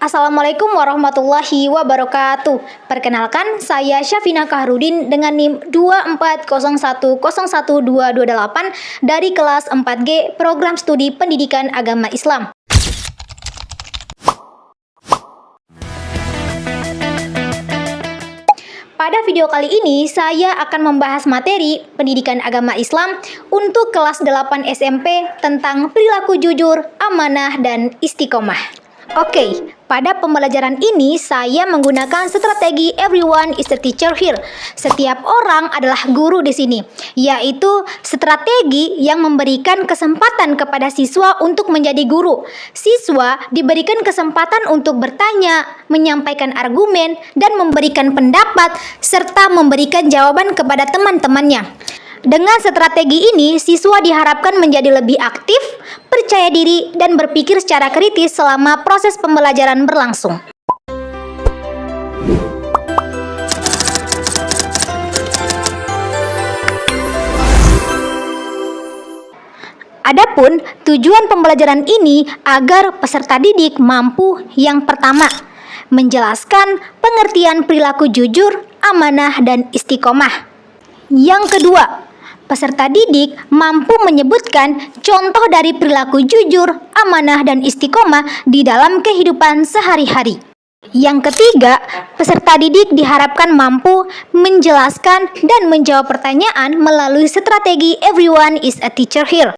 Assalamualaikum warahmatullahi wabarakatuh. Perkenalkan, saya Syafina Kahrudin dengan NIM 240101228 dari kelas 4G Program Studi Pendidikan Agama Islam. Pada video kali ini, saya akan membahas materi pendidikan agama Islam untuk kelas 8 SMP tentang perilaku jujur, amanah, dan istiqomah. Oke, pada pembelajaran ini saya menggunakan strategi everyone is a teacher here. Setiap orang adalah guru di sini, yaitu strategi yang memberikan kesempatan kepada siswa untuk menjadi guru. Siswa diberikan kesempatan untuk bertanya, menyampaikan argumen, dan memberikan pendapat, serta memberikan jawaban kepada teman-temannya. Dengan strategi ini, siswa diharapkan menjadi lebih aktif, percaya diri, dan berpikir secara kritis selama proses pembelajaran berlangsung. Adapun tujuan pembelajaran ini agar peserta didik mampu yang pertama, menjelaskan pengertian perilaku jujur, amanah, dan istiqomah. Yang kedua, peserta didik mampu menyebutkan contoh dari perilaku jujur, amanah, dan istiqomah di dalam kehidupan sehari-hari. Yang ketiga, peserta didik diharapkan mampu menjelaskan dan menjawab pertanyaan melalui strategi everyone is a teacher here.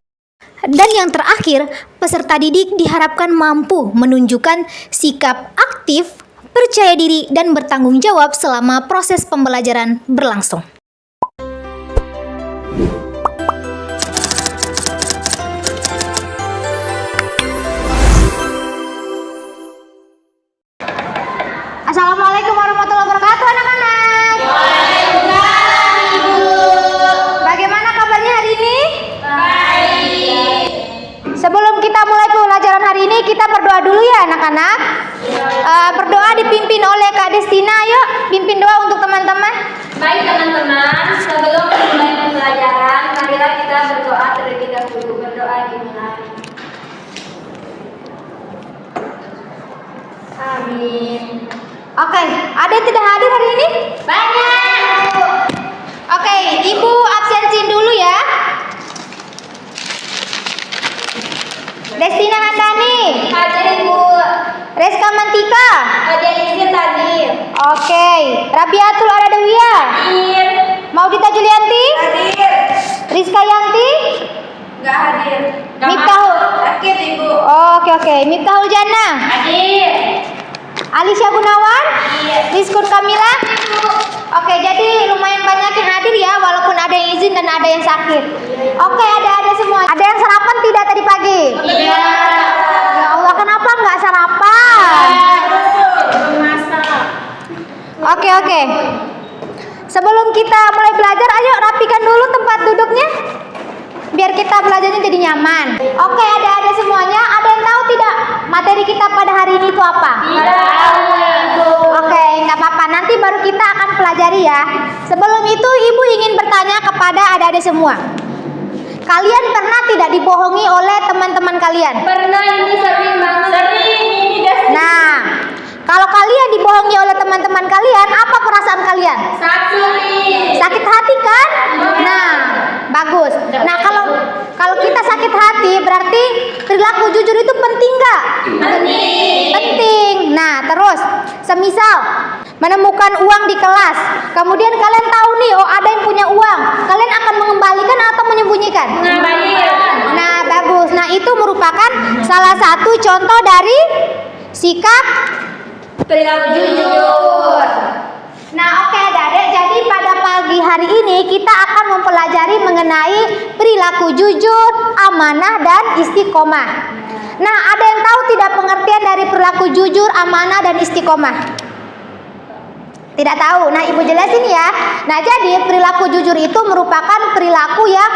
Dan yang terakhir, peserta didik diharapkan mampu menunjukkan sikap aktif, percaya diri, dan bertanggung jawab selama proses pembelajaran berlangsung. Assalamualaikum warahmatullahi wabarakatuh, anak-anak. Waalaikumsalam, Ibu. Bagaimana kabarnya hari ini? Baik. Sebelum kita mulai pembelajaran hari ini, kita berdoa dulu ya, anak-anak. Berdoa dipimpin oleh Kak Destina. Yuk, pimpin doa untuk teman-teman. Baik teman-teman, sebelum memulai pembelajaran, marilah kita berdoa terlebih dahulu. Berdoa dimulai. Amin. Oke, ada yang tidak hadir hari ini? Banyak. Oke, Ibu absensi dulu ya. Destina Handani, Hadir Ibu. Reska Mantika. Hadir izin tadi. Oke, Rabiatul Aradawiyah. Hadir. Maudita Julianti. Hadir. Rizka Yanti. Enggak hadir. Miftahul. Sakit Ibu. Oke. Miftahul Jannah. Hadir. Alicia Gunawan. Hadir. Rizkun Kamila. Oke, jadi lumayan banyak yang hadir ya, walaupun ada yang izin dan ada yang sakit. Oke, ada semua. Ada yang sarapan tidak tadi pagi? Iya. Ya Allah, kenapa nggak sarapan? Oke. Sebelum kita mulai belajar, ayo rapikan dulu tempat duduknya, biar kita belajarnya jadi nyaman. Oke, ada semuanya. Ada yang tahu tidak materi kita pada hari ini itu apa? Oke, nggak apa-apa. Nanti baru kita akan pelajari ya. Sebelum itu, Ibu ingin bertanya kepada adik-adik semua. Kalian pernah tidak dibohongi oleh teman-teman kalian? Pernah ini sering banget. Sering ini Destina. Nah, kalau kalian dibohongi oleh teman-teman kalian, apa perasaan kalian? Sakit hati kan? Nah, bagus. Nah, kalau kita sakit hati, berarti perilaku jujur itu penting nggak? Penting. Nah, terus, semisal menemukan uang di kelas, kemudian kalian tahu nih, oh ada yang punya uang, kalian akan mengembalikan atau menyembunyikan? Nah, bagus. Nah, itu merupakan salah satu contoh dari sikap Perilaku jujur. Nah, oke adik-adik, jadi pada pagi hari ini kita akan mempelajari mengenai perilaku jujur, amanah, dan istiqomah. Nah, ada yang tahu tidak pengertian dari perilaku jujur, amanah, dan istiqomah? Tidak tahu. Nah, Ibu jelasin ya. Nah, jadi perilaku jujur itu merupakan perilaku yang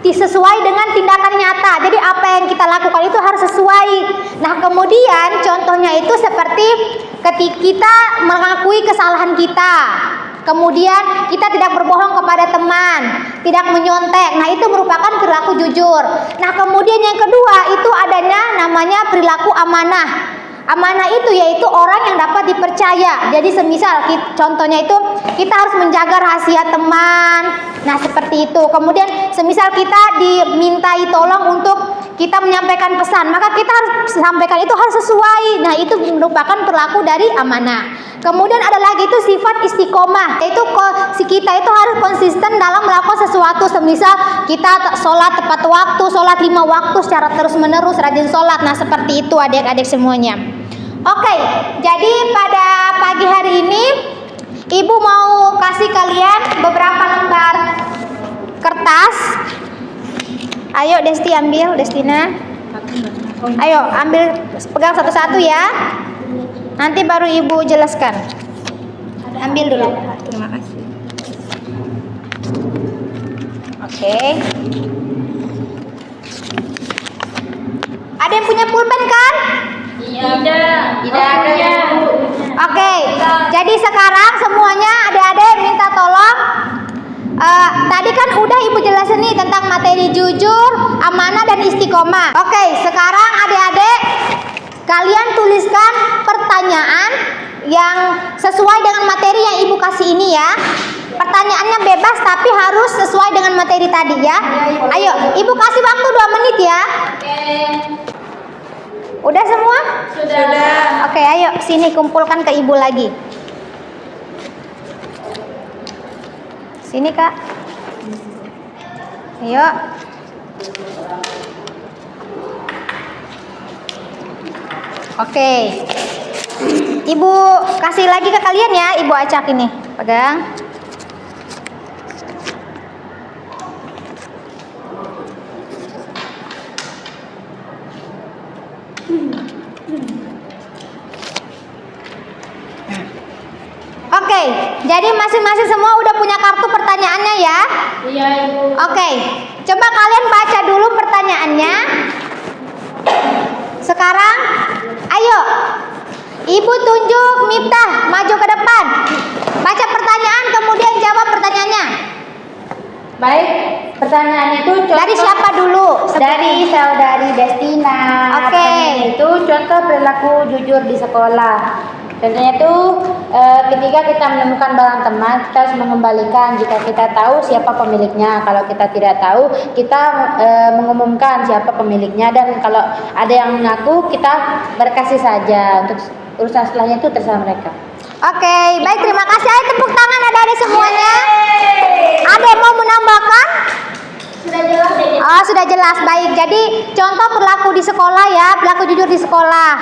disesuai dengan tindakan nyata. Jadi apa yang kita lakukan itu harus sesuai. Nah, kemudian contohnya itu seperti ketika kita mengakui kesalahan kita, kemudian kita tidak berbohong kepada teman, tidak menyontek. Nah, itu merupakan perilaku jujur. Nah, kemudian yang kedua itu adanya namanya perilaku amanah. Amanah itu yaitu orang yang dapat dipercaya. Jadi semisal contohnya itu kita harus menjaga rahasia teman. Nah, seperti itu. Kemudian semisal kita dimintai tolong untuk kita menyampaikan pesan, maka kita harus sampaikan itu harus sesuai. Nah, itu merupakan perilaku dari amanah. Kemudian ada lagi itu sifat istiqomah, yaitu kita itu harus konsisten dalam melakukan sesuatu. Semisal kita sholat tepat waktu, sholat 5 waktu secara terus menerus, rajin sholat. Nah, seperti itu adik-adik semuanya. Oke, jadi pada pagi hari ini Ibu mau kasih kalian beberapa lembar kertas. Ayo Desti ambil, Destina. Ayo ambil, pegang satu-satu ya. Nanti baru Ibu jelaskan. Ambil dulu. Terima kasih. Oke. Ada yang punya pulpen kan? Tidak ada ya. Oke. Jadi sekarang semuanya adik-adik minta tolong. Tadi kan udah Ibu jelasin nih tentang materi jujur, amanah dan istiqomah. Oke, sekarang adik-adik kalian tuliskan pertanyaan yang sesuai dengan materi yang Ibu kasih ini ya. Pertanyaannya bebas tapi harus sesuai dengan materi tadi ya. Ayo, Ibu kasih waktu 2 menit ya. Udah semua? Sudah. Oke, ayo sini kumpulkan ke Ibu lagi. Sini Kak. Ayo. Oke. Ibu kasih lagi ke kalian ya, Ibu acak ini. Pegang. Oke, jadi masing-masing semua udah punya kartu pertanyaannya ya? Iya, Ibu. Oke, coba kalian baca dulu pertanyaannya. Sekarang, ayo, Ibu tunjuk Miftah, maju ke depan. Baca pertanyaan, kemudian jawab pertanyaannya. Baik, pertanyaannya itu contoh Dari siapa dulu? dari saudari Destina. Oke. Pertanyaannya itu contoh perilaku jujur di sekolah. Contohnya itu ketika kita menemukan barang teman, kita harus mengembalikan jika kita tahu siapa pemiliknya. Kalau kita tidak tahu, kita mengumumkan siapa pemiliknya. Dan kalau ada yang mengaku, kita berkasih saja. Untuk urusan setelahnya itu terserah mereka. Oke, baik, terima kasih. Ayo tepuk tangan adik-adik semuanya. Ada yang mau menambahkan? Sudah jelas ya? Oh, sudah jelas. Baik. Jadi contoh perilaku di sekolah ya, perilaku jujur di sekolah.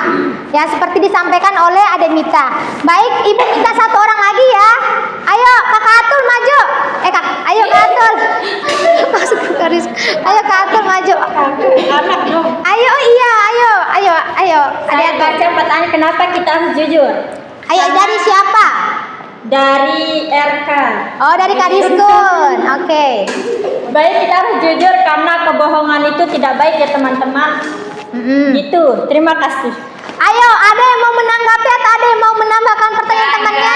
Ya, seperti disampaikan oleh Ade Mita. Baik, Ibu minta satu orang lagi ya. Ayo, Kakak Atul maju. Ayo Kak Atul. Masuk ke garis. Ayo Kak Atul maju. Anak dong. Ayo, iya, ayo. Saya baca pertanyaan kenapa kita harus jujur. Ayo, dari siapa? Dari RK. Oh, dari Kak Rizkun. Oke. Baik, kita harus jujur karena kebohongan itu tidak baik ya teman-teman. Gitu. Terima kasih. Ayo, ada yang mau menanggapi atau ada yang mau menambahkan pertanyaan temannya?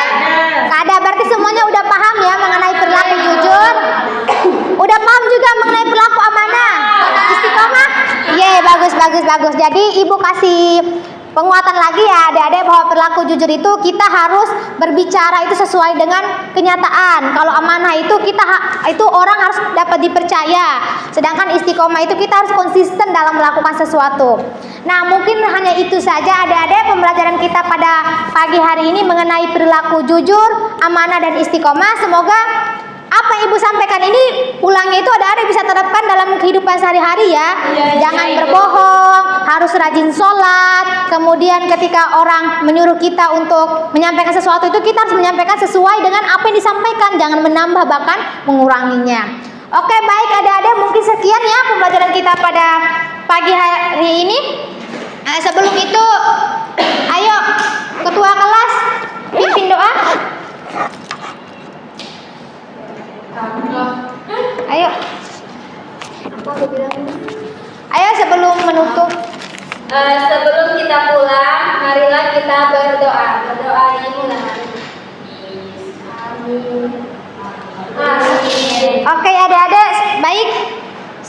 Nggak ada, berarti semuanya udah paham ya mengenai perilaku jujur. Udah paham juga mengenai perilaku amanah, istiqomah. Bagus. Jadi Ibu kasih penguatan lagi ya adik-adik bahwa perilaku jujur itu kita harus berbicara itu sesuai dengan kenyataan. Kalau amanah itu itu orang harus dapat dipercaya. Sedangkan istiqomah itu kita harus konsisten dalam melakukan sesuatu. Nah, mungkin hanya itu saja adik-adik pembelajaran kita pada pagi hari ini mengenai perilaku jujur, amanah dan istiqomah. Semoga apa yang Ibu sampaikan ini pulangnya itu adik-adik bisa terapkan dalam kehidupan sehari-hari ya. Jangan berbohong, harus rajin sholat. Kemudian ketika orang menyuruh kita untuk menyampaikan sesuatu itu kita harus menyampaikan sesuai dengan apa yang disampaikan, jangan menambah bahkan menguranginya. Oke, baik adik-adik, mungkin sekian ya pembelajaran kita pada pagi hari ini. Sebelum itu, ayo ketua kelas pimpin doa. Ayo sebelum menutup. Sebelum kita pulang, marilah kita berdoa. Berdoa dimulai. Amin. Oke adik-adik, baik.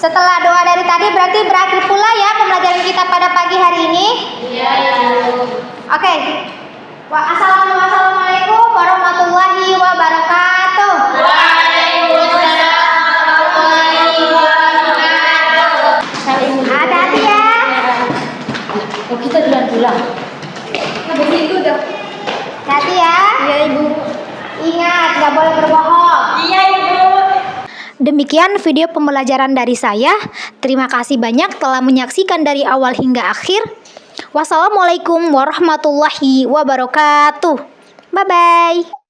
Setelah doa dari tadi berarti berakhir pula ya pembelajaran kita pada pagi hari ini. Iya, Ibu. Oke. Assalamualaikum warahmatullahi wabarakatuh. Waalaikumsalam warahmatullahi wabarakatuh. Hati-hati ya. Oh, kita duluan pulang. Habis itu udah. Hati ya. Iya, Ibu. Ingat, nggak boleh berbohong. Iya, Ibu. Demikian video pembelajaran dari saya. Terima kasih banyak telah menyaksikan dari awal hingga akhir. Wassalamualaikum warahmatullahi wabarakatuh. Bye-bye.